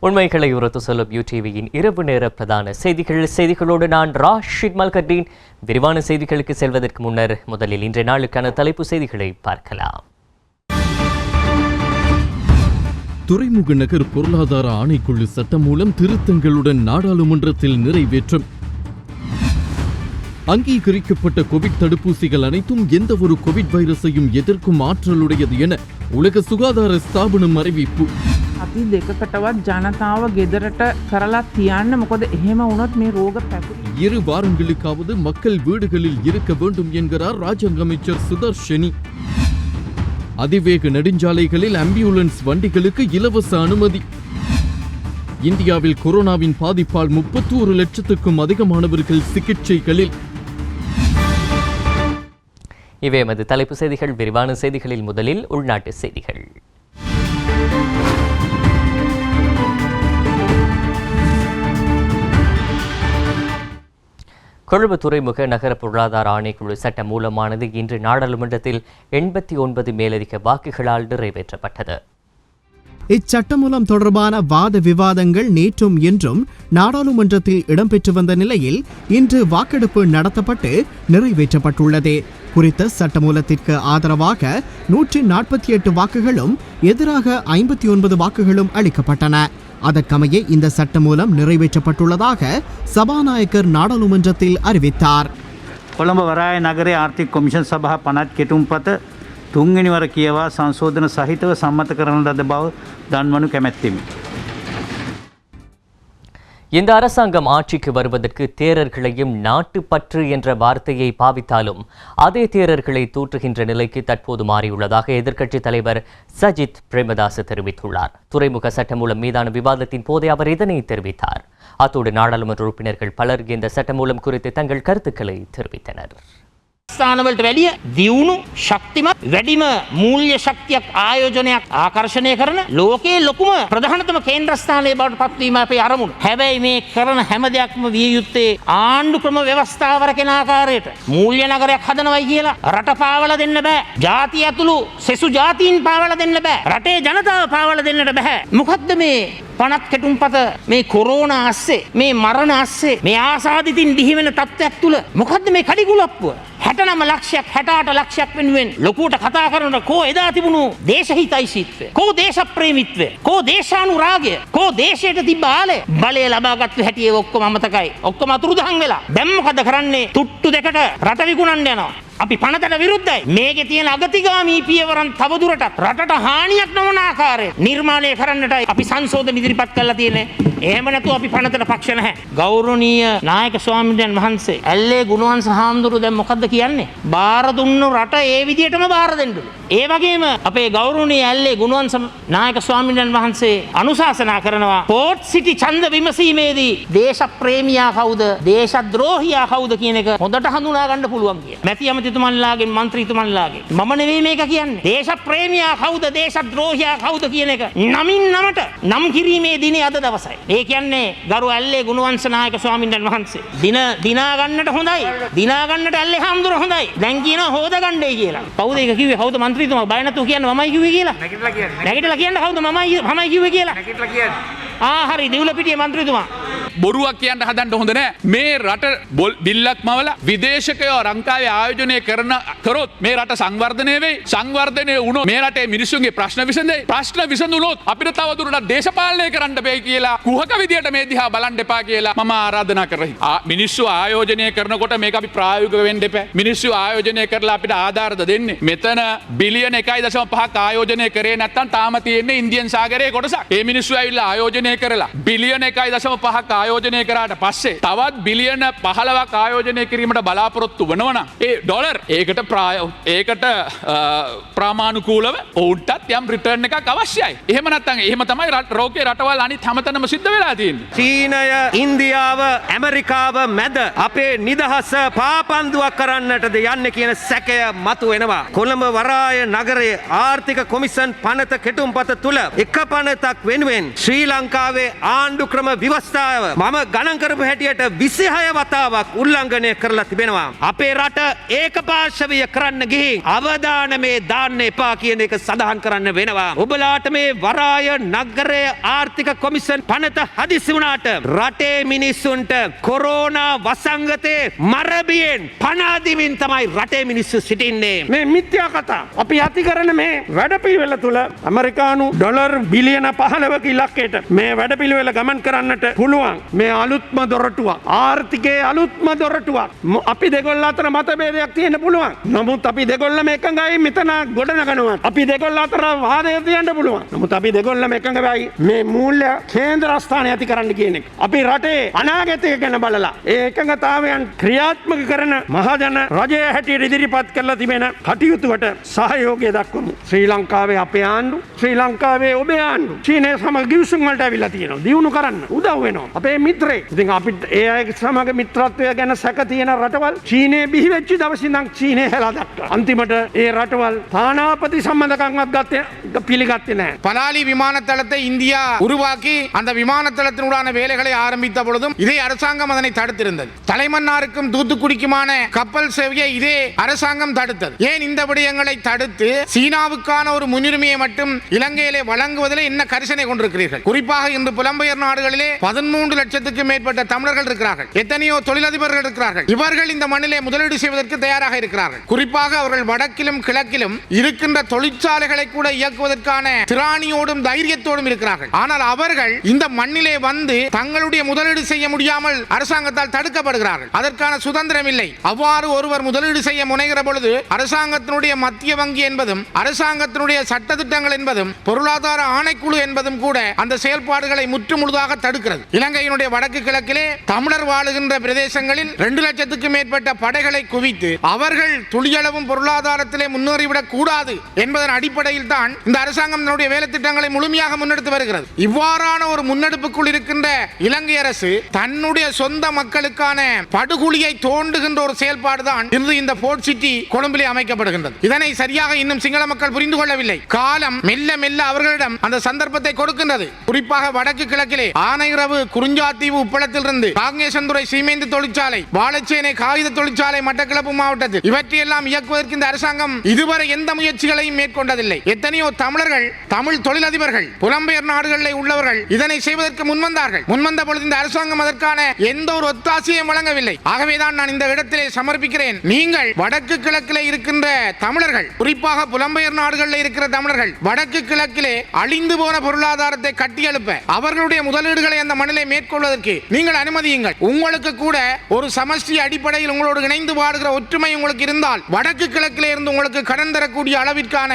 உண்மைகளை உரத்து சொல்லும் யூடிவியின் இரவு நேர பிரதான செய்திகளோடு நான் ராஷித் மல்கர்டீன். விரிவான செய்திகளுக்கு செல்வதற்கு முன்னர் முதலில் இன்றைய நாளுக்கான தலைப்பு செய்திகளை பார்க்கலாம். துறைமுக நகர் பொருளாதார ஆணைக்குழு சட்டம் மூலம் திருத்தங்களுடன் நாடாளுமன்றத்தில் நிறைவேற்றம். அங்கீகரிக்கப்பட்ட கோவிட் தடுப்பூசிகள் அனைத்தும் எந்த ஒரு கோவிட் வைரஸையும் எதிர்க்கும் ஆற்றலுடையது என உலக சுகாதார ஸ்தாபனம் அறிவிப்பு. අපි දෙකකටවත් ජනතාව ගෙදරට කරලා තියන්න මොකද එහෙම වුණොත් මේ රෝග පැතිරෙයි. 2 வாரங்களுக்காவது மக்கள் வீடுகளில் இருக்க வேண்டும் என்கிறார் ராஜாங்க அமைச்சர் சுதர்ஷனி. அதிவேக நெடுஞ்சாலைகளில் ஆம்புலன்ஸ் வண்டிகளுக்கு இலவச அனுமதி. இந்தியாவில் கொரோனாவின் பாதிப்பால் 31 லட்சத்துக்கும் அதிகமானவர்கள் சிகிச்சைகளில். இவை எமது தலைப்பு செய்திகள். விரிவான செய்திகளில் முதலில் உள்நாட்டு செய்திகள். கொழும்பு துறைமுக நகர பொருளாதார ஆணைக்குழு சட்ட மூலமானது இன்று நாடாளுமன்றத்தில் 89 மேலதிக வாக்குகளால் நிறைவேற்றப்பட்டது. இச்சட்டமூலம் தொடர்பான வாத விவாதங்கள் நேற்றும் இன்றும் நாடாளுமன்றத்தில் இடம்பெற்று வந்த நிலையில் இன்று வாக்கெடுப்பு நடத்தப்பட்டு நிறைவேற்றப்பட்டுள்ளது. குறித்த சட்டமூலத்திற்கு ஆதரவாக 148 வாக்குகளும் எதிராக 59 வாக்குகளும் அளிக்கப்பட்டன. அதற்கமைய இந்த சட்டமூலம் நிறைவேற்றப்பட்டுள்ளதாக சபாநாயகர் நாடாளுமன்றத்தில் அறிவித்தார். කොළඹ වරාය නගරයේ ආර්ථික කොමිෂන් සභා 50 කෙටුම්පත තුන්වෙනි වර කියවා සංශෝධන සහිතව සම්මත කරන ලද බව දන්වනු කැමැත්තෙමි. இந்த அரசாங்கம் ஆட்சிக்கு வருவதற்கு தேரர்களையும் நாட்டுப்பற்று என்ற வார்த்தையை பாவித்தாலும் அதே தேரர்களை தூற்றுகின்ற நிலைக்கு தற்போது மாறியுள்ளதாக எதிர்க்கட்சித் தலைவர் சஜித் பிரேமதாச தெரிவித்துள்ளார். துறைமுக சட்டமூலம் மீதான விவாதத்தின் போதே அவர் இதனை தெரிவித்தார். அத்தோடு நாடாளுமன்ற உறுப்பினர்கள் பலர் இந்த சட்டமூலம் குறித்து தங்கள் கருத்துக்களை தெரிவித்தனர். ස්ථානවලට වැඩිය දියුණු ශක්තිමත් වැඩිම මූල්‍ය ශක්තියක් ආයෝජනයක් ආකර්ෂණය කරන ලෝකයේ ලොකුම ප්‍රධානතම කේන්ද්‍රස්ථානයේ බවට පත්වීම අපේ අරමුණ. හැබැයි මේ කරන හැම දෙයක්ම විය යුත්තේ ආණ්ඩු ක්‍රම ව්‍යවස්ථාව රැකෙන ආකාරයට. මූල්‍ය නගරයක් හදනවයි කියලා රට පාවලා දෙන්න බෑ. ජාතිය ඇතුළු සෙසු ජාතීන් පාවලා දෙන්න බෑ. රටේ ජනතාව පාවලා දෙන්නට බෑ. මොකද්ද මේ 50 කෙටුම්පත මේ කොරෝනා අස්සේ මේ මරණ අස්සේ මේ ආසාදිතින් දිහිවෙන තත්ත්වයක් තුල මොකද්ද මේ කඩිගුලප්පුව? 69 ලක්ෂයක් 68 ලක්ෂයක් වෙනුවෙන් ලොකුවට කතා කරනකොට කෝ එදා තිබුණු දේශහිතයිසීත්වය, කෝ දේශප්‍රේමීත්වය, කෝ දේශානුරාගය, කෝ දේශයට තිබ්බ ආලය, බලය ලබාගත්තු හැටි ඒව ඔක්කොම අමතකයි. ඔක්කොම අතුරුදහන් වෙලා. දැන් මොකද කරන්නේ? තුට්ටු දෙකට රට විකුණන්න යනවා. අපි පනතට විරුද්ධයි. මේකේ තියෙන අගතිගාමී පියවරන් තවදුරටත් රටට හානියක් නොවන ආකාරයට නිර්මාණය කරන්නටයි අපි සංශෝධන ඉදිරිපත් කරලා තියෙන්නේ. එහෙම නැතුව අපි පනතට පක්ෂ නැහැ. ගෞරවනීය නායක ස්වාමීන් වහන්සේ ඇල්ලේ ගුණවංශ හාමුදුරුවෝ දැන් මොකද්ද කියන්නේ? බාර දුන්නු රට ඒ විදිහටම බාර දෙන්නලු. ඒ වගේම අපේ ගෞරවනීය ඇල්ලේ ගුණවංශ නායක ස්වාමීන් වහන්සේ අනුශාසනා කරනවා පෝට් සිටි ඡන්ද විමසීමේදී දේශප්‍රේමියා කවුද, දේශද්‍රෝහියා කවුද කියන එක හොඳට හඳුනා ගන්න පුළුවන් කියලා. මැති මන්ත්‍රීතුමන්ලාගෙන් මන්ත්‍රීතුමන්ලාගෙන් මම නෙවෙයි මේක කියන්නේ. දේශප්‍රේමියා කවුද, දේශද්‍රෝහියා කවුද කියන එක නමින් නමට නම් කිරීමේ දිනේ අද දවසයි. ඒ කියන්නේ ගරු ඇල්ලේ ගුණවංශ නායක ස්වාමීන් වහන්සේ දිනා ගන්නට හොඳයි. දිනා ගන්නට ඇල්ලේ හාමුදුරුවෝ හොඳයි. දැන් කියනවා හොද ගන්නයි කියලා. කවුද ඒක කිව්වේ? කවුද මන්ත්‍රීතුමා බය නැතුව කියන්නේ මමයි කිව්වේ කියලා? නැගිටලා කියන්න කවුද මමයි කිව්වේ කියලා? නැගිටලා කියන්නේ. හරි දිවුලපිටියේ මන්ත්‍රීතුමා බොරුවක් කියන්න හදන්න හොඳ නෑ. මේ රට බිල්ලක් මවලා විදේශකයෝ ලංකාවේ ආයෝජනය කරොත් මේ රට සංවර්ධනය වෙයි. සංවර්ධනය වුණොත් මේ රටේ මිනිස්සුන්ගේ ප්‍රශ්න විසඳෙයි. ප්‍රශ්න විසඳුනොත් අපිට තවදුරටත් දේශපාලනය කරන්න බෑ කියලා කුහක විදියට මේ දිහා බලන්න එපා කියලා මම ආරාධනා කරනවා. මිනිස්සු ආයෝජනය කරනකොට මේක අපි ප්‍රායෝගික වෙන්න එපා. මිනිස්සු ආයෝජනය කරලා අපිට ආධාරද දෙන්නේ. මෙතන බිලියන 1.5ක් ආයෝජනය කරේ නැත්නම් තාම තියෙන්නේ ඉන්දියන් සාගරයේ කොටසක්. ඒ මිනිස්සු ඇවිල්ලා ආයෝජනය කරලා බිලියන 1.5ක් ආයෝජනය කරාට පස්සේ තවත් බිලියන 15ක් ආයෝජනය කිරීමට බලාපොරොත්තු වෙනවනම් ඒ ඩොලර් ඒකට ප්‍රාමාණුකූලව ඔවුන්ටත් යම් රිටර්න් එකක් අවශ්‍යයි. එහෙම නැත්නම් එහෙම තමයි රෝකේ රටවල් අනිත් හැමතැනම සිද්ධ වෙලා තියෙන්නේ. චීනය, ඉන්දියාව, ඇමරිකාව මැද අපේ නිදහස පාපන්දුවක් කරන්නටද යන්නේ කියන සැකය මතුවෙනවා. කොළඹ වරාය නගරයේ ආර්ථික කොමිෂන් පනත කෙටුම්පත තුල එක පනතක් වෙනුවෙන් ශ්‍රී ලංකාවේ ආණ්ඩු ක්‍රම ව්‍යවස්ථාව මම ගණන් කරපු හැටියට 26 වතාවක් උල්ලංඝනය කරලා තිබෙනවා. අපේ රට ඒකපාර්ශවීය කරන්න ගිහින් අවදානමේ දාන්න එපා කියන එක සඳහන් කරන්න වෙනවා. ඔබලාට මේ වරාය නගරය ආර්ථික කොමිෂන් පනත හදිසි වුණාට රටේ මිනිස්සුන්ට කොරෝනා වසංගතේ මරබියෙන් පනාදිමින් තමයි රටේ මිනිස්සු සිටින්නේ. මේ මිත්‍යා කතා අපි ඇති කරන මේ වැඩපිළිවෙල තුල ඇමරිකානු ඩොලර් බිලියන 15ක ඉලක්කයට මේ වැඩපිළිවෙල ගමන් කරන්නට පුළුවන්. මේ අලුත්ම දොරටුවක් ආර්ථිකයේ අලුත්ම දොරටුවක්. අපි දෙගොල්ල අතර මතභේදයක් තියෙන්න පුළුවන්. නමුත් අපි දෙගොල්ලම එකඟයි මෙතන ගොඩනගනවා. අපි දෙගොල්ල අතර වාදයක් තියන්න පුළුවන්. නමුත් අපි දෙගොල්ලම එකඟයි මේ මූල්‍ය කේන්ද්‍රස්ථානය ඇති කරන්න කියන එක. අපි රටේ අනාගතය ගැන බලලා ඒ එකඟතාවයන් ක්‍රියාත්මක කරන මහජන රජය හැටියට ඉදිරිපත් කරලා තිබෙන කටයුතුවට සහයෝගය දක්වමු. ශ්‍රී ලංකාවේ අපේ ආණ්ඩු, ශ්‍රී ලංකාවේ ඔබේ ආණ්ඩු චීනය සමග ගිවිසුම් වලට අවිලා තියෙනවා. දියුණු කරන්න උදව් වෙනවා. අපේ මිත්‍රේ. ඉතින් අපිට ඒ අය සමග මිත්‍රත්වය ගැන සැක තියෙන රටවල් චීනය බිහි වෙච්ච දවසේ ඉඳන් චීනය හැලා දක්වා. අන්තිමට ඒ රටවල් තානාපති සම්බන්ධකම්වත් පිළිගත්තේ නැහැ. பலாலி விமான தளத்தை இந்தியா உருவாக்கி அந்த விமான தளத்தினுடான வேலைகளை ஆரம்பித்த பொழுதும் இதே அரசாங்கம் அதனை தடுத்திருந்தது. தலைமன்னாருக்கும் தூத்துக்குடிக்குமான கப்பல் சேவையை இதே அரசாங்கம் தடுத்தது. ஏன் இந்த விடயங்களை தடுத்து சீனாவுக்கான ஒரு முன்னுரிமையை மட்டும் இலங்கையிலே வழங்குவதில் என்ன கரிசனை கொண்டிருக்கிறீர்கள்? குறிப்பாக இன்று புலம்பெயர் நாடுகளிலே 13 லட்சத்துக்கும் மேற்பட்ட தமிழர்கள் இருக்கிறார்கள். எத்தனையோ தொழிலதிபர்கள் இருக்கிறார்கள். இவர்கள் இந்த மண்ணிலே முதலீடு செய்வதற்கு தயாராக இருக்கிறார்கள். குறிப்பாக அவர்கள் வடக்கிலும் கிழக்கிலும் இருக்கின்ற தொழிற்சாலைகளை கூட இயக்குவதற்கான திராணியோடும் தைரியத்தோடும் இருக்கிறார்கள். ஆனால் அவர்கள் இந்த மண்ணிலே வந்து தங்களுடைய முதலீடு செய்ய முடியாமல் அரசாங்கத்தால் தடுக்கப்படுகிறார்கள். அதற்கான சுதந்திரம் இல்லை. அவ்வாறு ஒருவர் முதலீடு செய்ய முனைகிற பொழுது அரசாங்கத்தினுடைய மத்திய வங்கி என்பதும் அரசாங்கத்தினுடைய சட்டத்திட்டங்கள் என்பதும் பொருளாதார ஆணைக்குழு என்பதும் கூட அந்த செயல்பாடுகளை முற்றுமுழுதாக தடுக்கிறது. இலங்கையினுடைய வடக்கு கிழக்கிலே தமிழர் வாழுகின்ற பிரதேசங்களில் 2 லட்சத்துக்கும் மேற்பட்ட படைகளை குவித்து அவர்கள் துளியளவும் பொருளாதாரத்திலே முன்னேறிவிடக் கூடாது என்பதன் அடிப்படையில் தான் இந்த அரசாங்கம் தன்னுடைய வேலை திட்டங்களை முழுமையாக முன்னெடுத்து வருகிறது. இவ்வாறான ஒரு முன்னெடுப்புக்குள் இருக்கின்ற இலங்கை அரசு தன்னுடைய சொந்த மக்களுக்கான படுகொலியை தோண்டுகின்ற ஒரு செயல்பாடுதான் இன்று இந்த போர்ட் சிட்டி கொழும்பிலே அமைக்கப்படுகின்றது. இதனை சரியாக இன்னும் சிங்கள மக்கள் புரிந்து கொள்ளவில்லை. காலம் மெல்ல மெல்ல அவர்களிடம் அந்த சந்தர்ப்பத்தை கொடுக்கின்றது. குறிப்பாக வடக்கு கிழக்கிலே ஆனையிறவு குறிஞ்சாத்தீவு உப்பளத்திலிருந்து காங்கேசன்துறை சீமேந்து தொழிற்சாலை, வாழைச்சேனை காகித தொழிற்சாலை மட்டக்களப்பு மாவட்டத்தில் இவற்றையெல்லாம் இயக்குவதற்கு இந்த அரசாங்கம் இதுவரை எந்த முயற்சிகளையும் மேற்கொண்டதில்லை. எத்தனையோ தமிழர்கள், தமிழ் தொழிலதிபர்கள், புலம்பெயர் நாடுகளில் உள்ளவர்கள் இதனை செய்வதற்கு முன்வந்த பொழுது இந்த அரசாங்கம் அதற்கான எந்த ஒரு ஒத்தாசையும் வழங்கவில்லை. ஆகவேதான் நான் இந்த இடத்திலே சமர்ப்பிக்கிறேன். நீங்கள் வடக்கு கிழக்கிலே இருக்கின்ற தமிழர்கள், குறிப்பாக புலம்பெயர் நாடுகளில் இருக்கிற தமிழர்கள் வடக்கு கிழக்கிலே அழிந்து போன பொருளாதாரத்தை கட்டியெழுப்ப அவர்களுடைய முதலீடுகளை அந்த மண்ணிலே மேற்கொள்வதற்கு நீங்கள் அனுமதியுங்கள். உங்களுக்கு கூட ஒரு சமஷ்டி அடிப்படையில் உங்களோடு இணைந்து வாடுகிற ஒற்றுமை உங்களுக்கு இருந்தால் வடக்கு கிழக்கிலே இருந்து உங்களுக்கு கடன் தரக்கூடிய அளவிற்கான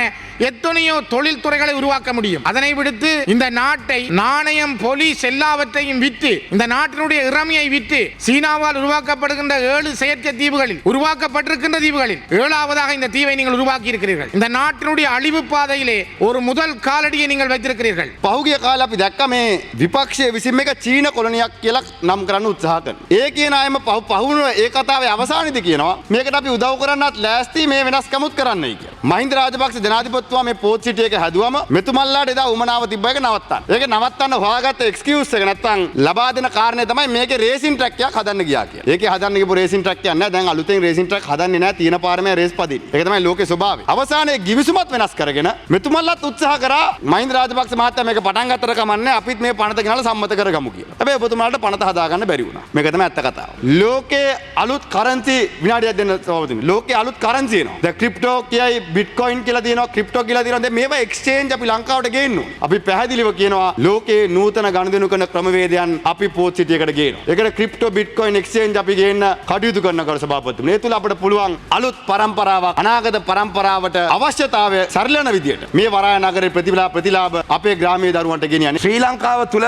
எத்தனையோ தொழில் துறைகளை உருவாக்க முடியும். அதனை விடுத்து இந்த நாட்டை நாணயம், போலீஸ் எல்லாவற்றையும் விற்று இந்த நாட்டினுடைய இறமையை விற்று சீனாவால் உருவாக்கப்படுகின்ற 7 செயற்கை தீவுகளில் உருவாக்கப்பட்டிருக்கின்ற தீவுகளில் 7வதாக இந்த தீவை நீங்கள் உருவாக்கி இருக்கிறீர்கள். இந்த நாட்டினுடைய அழிவு பாதையிலே ஒரு முதல் காலடியை நீங்கள் வைத்திருக்கிறீர்கள். පහුගිය කාලේ අපි දැක්ක මේ විපක්ෂයේ විසින් මේක චීන කොලොනියක් කියලා නම් කරන්න උත්සාහ කරනවා. ඒ කියන අයම පහුණු ඒ කතාවේ අවසානයේදී කියනවා මේකට අපි උදව් කරන්නත් ලෑස්ති මේ වෙනස්කමුත් කරන්නයි කියලා. මහින්ද රාජපක්ෂ ජනාධිපතිතුමා මේ පෝට් සිටි එක හැදුවම මෙතුමල්ලාට එදා උමනාව තිබ්බ එක නවත්තන්න. ඒක නවත්තන්න හොයාගත්ත එක්ස්කියුස් එක නැත්තම් ලබා දෙන කාරණේ තමයි මේකේ රේසින් ට්‍රැක් එකක් හදන්න ගියා කියලා. ඒකේ හදන්න ගිහපු රේසින් ට්‍රැක් එකක් නෑ. දැන් අලුතෙන් රේසින් ට්‍රැක් හදන්නේ නෑ. තියෙන පාරමේ රේස් පදින්න. ඒක තමයි ලෝකේ ස්වභාවය. අවසානයේ ගිවිසුමත් වෙනස් කරගෙන මෙතුමල්ලාත් උත්සාහ කරා මහින්ද රාජපක්ෂ මහත්තයා මේක පටන් ගත්තට කමන්නේ අපිත් මේ පනත ගෙනල්ලා සම්මත කරගමු කියලා. හැබැයි ඔබතුමාලට පනත හදාගන්න බැරි වුණා. මේක තමයි ඇත්ත කතාව. ලෝකේ අලුත් කරන්සි විනාඩියක් දෙන්න සමවතුනි. ලෝකේ අලුත් කරන්සි එනවා. දැන් ක්‍රිප්ටෝ කියයි බිට්කොයින් කියලා තියෙනවා, ක්‍රිප්ටෝ කියලා තියෙනවා. දැන් මේවා එක්ස්චේන්ජ් අපි ලංකාවට ගේන්න ඕනේ. අපි පැහැදිලිව කියනවා ලෝකේ නූතන ගනුදෙනු කරන ක්‍රමවේදයන් අපි පෝට් සිටි එකට ගේනවා. ඒකට ක්‍රිප්ටෝ බිට්කොයින් එක්ස්චේන්ජ් අපි ගේන්න කටයුතු කරන කර සභාපතිතුමනි. ඒ තුල අපිට පුළුවන් අලුත් පරම්පරාවක් අනාගත පරම්පරාවට අවශ්‍යතාවය සරිලන විදියට මේ වරාය නගරේ ප්‍රතිලාභ අපේ ග්‍රාමීය දරුවන්ට ගෙනියන්නේ. ශ්‍රී ලංකාව තුල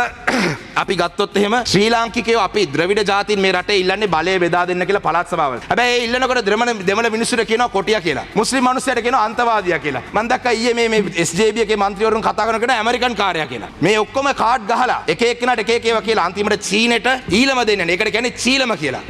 අපි ගත්තොත් එහෙම ශ්‍රී ලාංකිකයෝ අපි ද්‍රවිඩ ජාතීන් මේ රටේ ඉල්ලන්නේ බලය බෙදා දෙන්න කියලා පළාත් සභාවල. හැබැයි ඒ ඉල්ලනකොට දෙමළ මිනිස්සුන්ට කියනවා කොටියා කියලා. මුස්ලිම් මිනිස්සුන්ට කියනවා අන්තවාදියා කියලා. මම දැක්කා ඊයේ මේ SJB එකේ മന്ത്രിවරුන් කතා කරනකොට ඇමරිකන් කාර්යයා කියලා. මේ ඔක්කොම කාඩ් ගහලා එක එක්කෙනාට එක එක ඒවා කියලා අන්තිමට චීනෙට ඊළම දෙන්නේ. ඒකට කියන්නේ චීලම කියලා.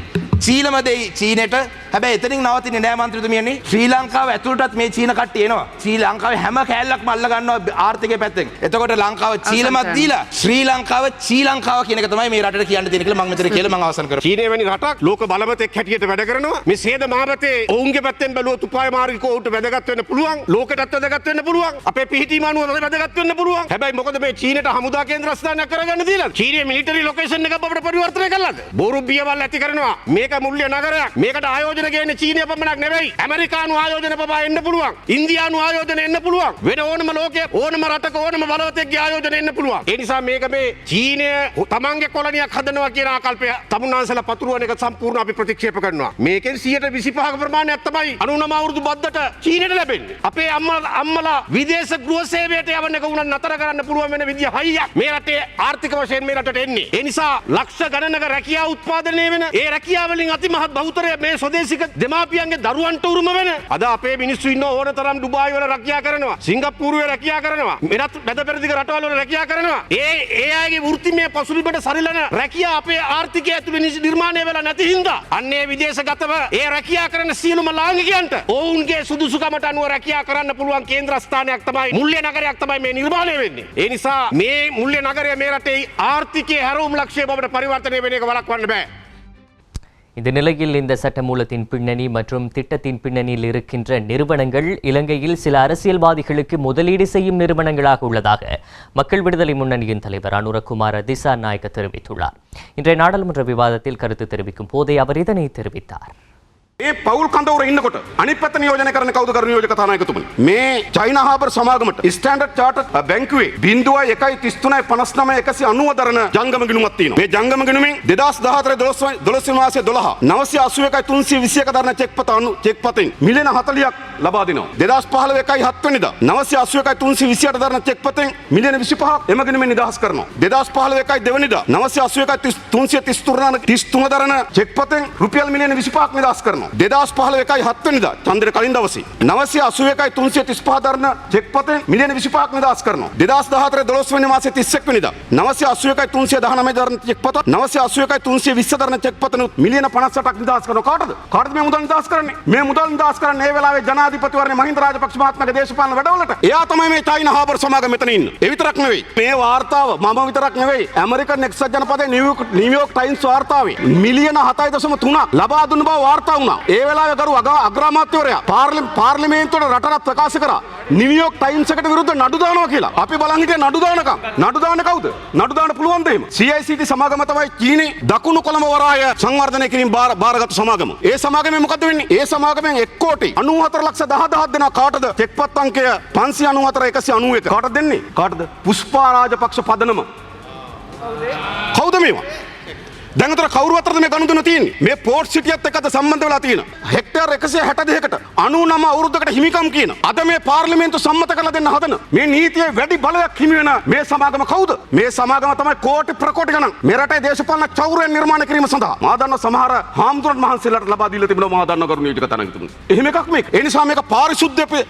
චීලම දෙයි චීනෙට හැබැයි එතනින් නවතින්නේ නෑ මන්ත්‍රීතුමියනි. ශ්‍රී ලංකාව ඇතුළටත් මේ චීන කට්ටිය එනවා. ශ්‍රී ලංකාවේ හැම කෑල්ලක්ම අල්ල ගන්නවා ආර්ථිකය පැත්තෙන්. එතකොට ලංකාව චීලමක් දීලා ශ්‍රී ලංකාව ශ්‍රී ලංකාව කියන එක තමයි මේ රටට කියන්න තියෙන කියලා මම මෙතන කියලා මම අවසන් කරනවා. චීනය වැනි රටක් ලෝක බලවතෙක් හැටියට වැඩ කරනවා. මේ සේද මාවතේ ඔවුන්ගේ පැත්තෙන් බැලුවොත් උපාය මාර්ගික ඔවුන්ට වැදගත් වෙන්න පුළුවන්. ලෝකෙටත් වැදගත් වෙන්න පුළුවන්. අපේ පිහිටීම අනුව වැදගත් වෙන්න පුළුවන්. හැබැයි මොකද මේ චීනට හමුදා කේන්ද්‍රස්ථානයක් කරගන්න දීලා? චීනයේ මිලිටරි ලොකේෂන් එක අපිට පරිවර්තනය කළාද? බෝරු බියවල් ඇති කරනවා. මේක මුල්‍ය නගරයක්. මේකට ආයෝජන ගේන්නේ චීනය පමණක් නෙවෙයි. ඇමරිකානු ආයෝජන පවා එන්න පුළුවන්. ඉන්දියානු ආයෝජන එන්න පුළුවන්. වෙන ඕනම ලෝකයේ ඕනම රටක ඕනම බලවතෙක්ගේ ආයෝජන එන්න පුළුවන්. ඒ නිසා මේක මේ චීනය තමන්ගේ කොලනියක් හදනවා කියන ආකල්පය තමුන්නාන්සලා පතුරවන එක සම්පූර්ණ අපි ප්‍රතික්ෂේප කරනවා. මේකෙන් 125ක ප්‍රමාණයක් තමයි 99 අවුරුදු බද්දට චීනයට ලැබෙන්නේ. අපේ අම්මලා විදේශ ගෘහ සේවයට යවන්න එක උනත් නතර කරන්න පුළුවන් වෙන විදිය හයියක් මේ රටේ ආර්ථික වශයෙන් මේ රටට එන්නේ. ඒ නිසා ලක්ෂ ගණනක රැකියාව උත්පාදනය වෙන ඒ රැකියාව වලින් අතිමහත් බහුතරය මේ ස්වදේශික දෙමාපියන්ගේ දරුවන්ට උරුම වෙන. අද අපේ මිනිස්සු ඉන්න ඕන තරම් ඩුබායි වල රැකියා කරනවා. සිංගප්පූරුවේ රැකියා කරනවා. වෙනත් මැද පෙරදිග රටවල් වල රැකියා කරනවා. ඒ අයගේ වෘත්තිමය පසුබිමට සරිලන රැකියා අපේ ආර්ථිකය ඇතුළේ නිර්මාණය වෙලා නැති හින්දා අන්නේ විදේශගතව ඒ රැකියා කරන සියලුම ලාංකිකයන්ට ඔවුන්ගේ සුදුසුකමට අනුව රැකියා කරන්න පුළුවන් කේන්ද්‍රස්ථානයක් තමයි මුල්‍ය නගරයක් තමයි මේ නිර්මාණය වෙන්නේ. ඒ නිසා මේ මුල්‍ය නගරය මේ රටේ ආර්ථිකයේ හැරවුම් ලක්ෂ්‍ය බවට පරිවර්තනය වෙන එක වළක්වන්න බෑ. இந்த நிலையில் இந்த சட்டமூலத்தின் பின்னணி மற்றும் திட்டத்தின் பின்னணியில் இருக்கின்ற நிறுவனங்கள் இலங்கையில் சில அரசியல்வாதிகளுக்கு முதலீடு செய்யும் நிறுவனங்களாக உள்ளதாக மக்கள் விடுதலை முன்னணியின் தலைவர் அனுரகுமார திசாநாயக்க தெரிவித்துள்ளார். இன்றைய நாடாளுமன்ற விவாதத்தில் கருத்து தெரிவிக்கும் போதே அவர் இதனை தெரிவித்தார். ඒ පවුල් කඳවුර ඉන්නකොට අනිත් පැත්ත නියෝජනය කරන කවුද කරු නියෝජක කතානායකතුමනි මේ චයිනා හාබර් සමාගමට ස්ටෑන්ඩඩ් චාටර්ඩ් බැංකුවේ 0.139 දරන ජංගම ගිණුමක් තියෙනවා. මේ ජංගම ගිණුමෙන් 2014 12 මාසයේ 12 981 321 දරන චෙක්පතෙන් මිලියන 40ක් ලබා දෙනවා. 2015 7 වෙනිදා 981 328 දරන චෙක්පතෙන් මිලියන 25ක් එම ගිණුමෙන් නිදහස් කරනවා. 2015 දෙවනිදා 981 333 දරන චෙක්පතෙන් රුපියල් මිලියන 25ක් නිදහස් කරනවා. 2015 7 වෙනිදා චන්ද්‍ර කලින් දවසේ 981 335 දරන චෙක්පතෙන් මිලියන 25ක් නිදහස් කරනවා. 2014 12 වෙනි මාසයේ 31 වෙනිදා 981 319 දරන චෙක්පත 981 320 දරන චෙක්පතනුත් මිලියන 58ක් නිදහස් කරනවා. කාටද මේ මුදල් නිදහස් කරන්නේ? මේ මුදල් නිදහස් කරන්නේ මේ වෙලාවේ ජනාධිපතිවරණේ මහින්ද රාජපක්ෂ මහත්මයාගේ දේශපාලන වැඩවලට. එයා තමයි මේ චයිනා හාබර් සමාගම මෙතන ඉන්නේ. ඒ විතරක් නෙවෙයි. මේ වාර්තාව මම විතරක් නෙවෙයි. ඇමරිකන් එක්සත් ජනපදයේ නිව්යෝර්ක් ටයිම්ස් වාර්තාවේ මිලියන 7.3ක් ලබා දුන්න බව වාර්තා වුණා. ඒ වෙලාවේ කරු අග්‍රාමාත්‍යවරයා පාර්ලිමේන්තුවට රටට ප්‍රකාශ කරා නිව්යෝර්ක් ටයිම්ස් එකට විරුද්ධ නඩු දානවා කියලා. අපි බලන් හිටියේ නඩු දානකම්. නඩු දාන කවුද? නඩු දාන්න පුළුවන්ද එහෙම? CICT සමාගම තමයි චීනේ දකුණු කොළඹ වරාය සංවර්ධනය කිරීම බාරගත් සමාගම. ඒ සමාගමෙන් මොකද වෙන්නේ? ඒ සමාගමෙන් 1,94,10,000 දෙනා කාටද? චෙක්පත් අංකය 594,191. කාටද දෙන්නේ? කාටද? පුෂ්පා රාජපක්ෂ පදනම. කවුද මේවා? දැන් අතර කවුරු අතරද මේ ගනුදෙනු තියෙන්නේ? මේ පෝට් සිටියත් එක්කද සම්බන්ධ වෙලා තියෙන. හෙක්ටර් 162කට 99 අවුරුද්දකට හිමිකම් කියන. අද මේ පාර්ලිමේන්තු සම්මත කරලා දෙන්න හදන. මේ නීතියේ වැඩි බලයක් හිමි වෙන මේ සමාගම කවුද? මේ සමාගම තමයි කෝටි ප්‍රකෝටි ගණන් මේ රටේ දේශපාලන චෞර්යය නිර්මාණය කිරීම සඳහා මා දන්න සමහර හාමුදුරන් මහන්සියලාට ලබා දීලා තිබෙනවා මා දන්න කරු නියෝජක කතානායකතුමනි. එහෙම එකක් මේක. ඒ නිසා මේක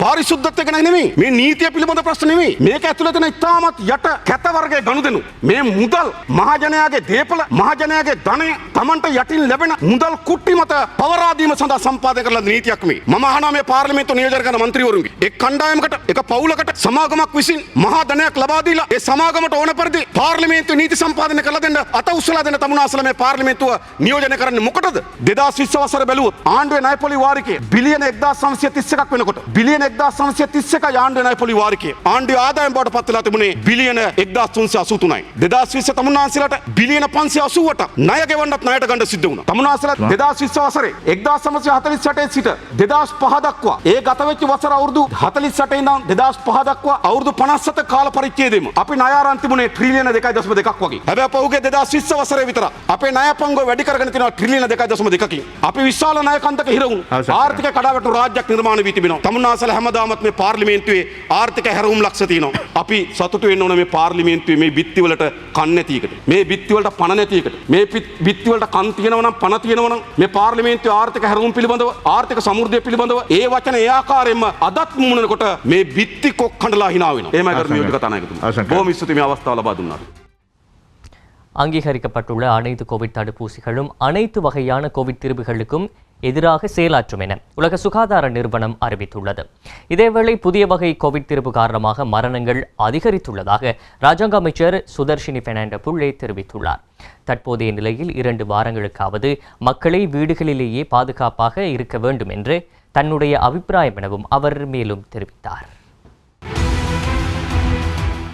පාරිශුද්ධත්වයක නෙමෙයි. මේ නීතිය පිළිබඳ ප්‍රශ්න නෙමෙයි. මේක ඇතුළේ තියෙන ඉතාමත් යට කැත වර්ගයේ ගනුදෙනු. මේ මුදල් මහජනයාගේ දේපල මහජනයාගේ ධනය තමන්ට යටින් ලැබෙන මුදල් කුට්ටි මත පවරා දීම සඳහා සම්පාදනය කරන නීතියක් මේ. මම අහනවා මේ පාර්ලිමේන්තු නියෝජනය කරන മന്ത്രിවරුන්ගේ එක් කණ්ඩායමකට එක පවුලකට සමාගමක් විසින් මහා ධනයක් ලබා දීලා ඒ සමාගමට ඕන පරිදි පාර්ලිමේන්තු නීති සම්පාදනය කරලා දෙන්න අත උස්සලා දෙන්න තමුනාසල මේ පාර්ලිමේන්තුව නියෝජනය කරන්නේ මොකටද? 2020 වසරේ බැලුවොත් ආණ්ඩුවේ ණයපොලි වාරිකය බිලියන 1931ක් වෙනකොට බිලියන 1931යි ආණ්ඩුවේ ණයපොලි වාරිකය. ආණ්ඩුවේ ආදායම බවට පත් වෙලා තිබුණේ බිලියන 1383යි. 2020 තමුනාසලට බිලියන 588ක් ණය ගෙවන්නත් ණයට ගන්න සිද්ධ වුණා. තමුනාසලා 2020 වසරේ 1948 සිට 2005 දක්වා ඒ ගත වෙච්ච වසර අවුරුදු 48 ඉඳන් 2005 දක්වා අවුරුදු 57 කාල පරිච්ඡේදෙම අපි ණය අරන් තිබුණේ ට්‍රිලියන 2.2ක් වගේ. හැබැයි පහුගිය 2020 වසරේ විතර අපේ ණය පංගුව වැඩි කරගෙන තිනවා ට්‍රිලියන 2.2කින්. අපි විශාල ණය කන්දක හිර වුණු ආර්ථික කඩාවැටුණු රාජ්‍යයක් නිර්මාණය වී තිබෙනවා. තමුනාසලා හැමදාමත් මේ පාර්ලිමේන්තුවේ ආර්ථික හැරවුම් ලක්ෂ තියෙනවා. අපි සතුටු වෙන්න ඕන මේ පාර්ලිමේන්තුවේ මේ බිත්ති වලට කන් නැති එකට. මේ බිත්ති වලට පණ නැති එකට. මේ බිත්ති වලට කන් තියෙනවා නම් පණ තියෙනවා නම් මේ පාර්ලිමේන්තුවේ ආර්ථික හැරවුම් පිළිබඳව ආර්ථික සමෘද්ධිය පිළිබඳව ඒ වචන ඒ ආකාරයෙන්ම අදත් මුමුණනකොට මේ බිත්ති කොක්කඬලා hina වෙනවා. එහෙමයි කරු නියෝජක කතානායකතුමා. බොහොම ස්තුතියි මේ අවස්ථාව ලබා දුන්නාට. அங்கீகரிக்கப்பட்டுள்ள அனைத்து கோவிட் தடுப்பூசிகளும் அனைத்து வகையான கோவிட் தீர்வுகளுக்கும் எதிராக செயலாற்றும் என உலக சுகாதார நிறுவனம் அறிவித்துள்ளது. இதேவேளை புதிய வகை கோவிட் தீர்வு காரணமாக மரணங்கள் அதிகரித்துள்ளதாக ராஜாங்க அமைச்சர் சுதர்ஷினி பெர்னாண்டோ புள்ளே தெரிவித்துள்ளார். தற்போதைய நிலையில் 2 வாரங்களுக்காவது மக்களை வீடுகளிலேயே பாதுகாப்பாக இருக்க வேண்டும் என்று தன்னுடைய அபிப்பிராயம் எனவும் அவர் மேலும் தெரிவித்தார்.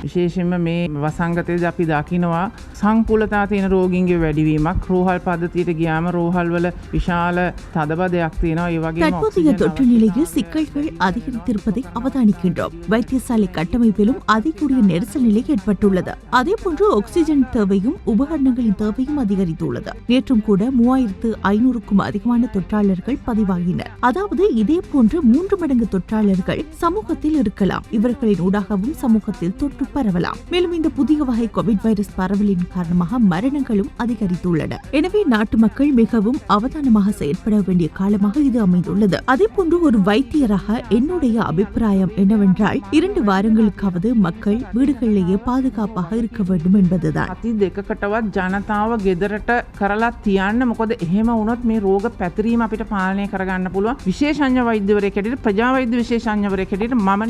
විශේෂයෙන්ම මේ වසංගතයේදී අපි දකිනවා සංකූලතා තියෙන රෝගීන්ගේ වැඩිවීමක්. රෝහල් පද්ධතියට ගියාම රෝහල් වල විශාල තදබදයක් තියෙනවා. ඒ වගේම தற்போதைய தொற்று நிலையில் சிக்கல்கள் அதிகரித்திருப்பதை அவதானிக்கின்றோம். வைத்தியசாலை கட்டமைப்பிலும் அதிகூடிய நெரிசல் நிலை ஏற்பட்டுள்ளது. அதேபோன்று ஆக்சிஜன் தேவையும் உபகரணங்களின் தேவையும் அதிகரித்துள்ளது. நேற்றும் கூட 3500க்கும் அதிகமான தொற்றாளர்கள் பதிவாகினர். அதாவது இதே போன்று 3 மடங்கு தொற்றாளர்கள் சமூகத்தில் இருக்கலாம். இவர்களின் ஊடாகவும் சமூகத்தில் தொற்று பரவலாம். மேலும் இந்த புதிய வகை கோவிட் வைரஸ் பரவலின் காரணமாக மரணங்களும் அதிகரித்துள்ளன. எனவே நாட்டு மக்கள் மிகவும் அவதானமாக செயற்பட வேண்டிய காலமாக இது அமைந்துள்ளது. அதேபோன்று ஒரு வைத்தியராக என்னுடைய அபிப்பிராயம் என்னவென்றால் 2 வாரங்களுக்காவது மக்கள் வீடுகளிலேயே பாதுகாப்பாக இருக்க வேண்டும் என்பதுதான். අති දෙකකටවත් ජනතාව ගෙදරට කරලා තියන්න. මොකද එහෙම වුණොත් මේ රෝග පැතිරීම අපිට පාලනය කරගන්න පුළුවන්. විශේෂඥ වෛද්‍යවරයෙක් හැටියට ප්‍රජා වෛද්‍ය විශේෂඥවරයෙක් හැටියට මම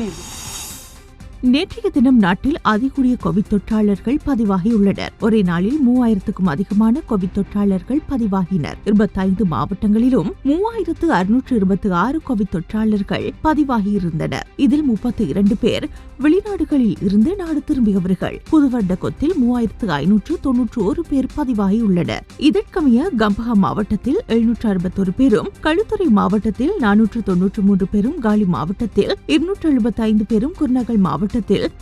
நேற்றைய தினம் நாட்டில் அதிகூடிய கோவிட் தொற்றாளர்கள் பதிவாகியுள்ளனர். ஒரே நாளில் 3000க்கும் அதிகமான கோவிட் தொற்றாளர்கள் பதிவாகினர். 25 மாவட்டங்களிலும் 3626 கோவிட் தொற்றாளர்கள் பதிவாகியிருந்தனர். இதில் 32 பேர் வெளிநாடுகளில் இருந்து நாடு திரும்பியவர்கள். புதுவருட கொத்தில் 3591 பேர் பதிவாகியுள்ளனர். இதற்கமைய கம்பஹா மாவட்டத்தில் 761 பேரும், களுத்துறை மாவட்டத்தில் 493 பேரும், காலி மாவட்டத்தில் 275 பேரும், குருநகல் மாவட்டத்தில்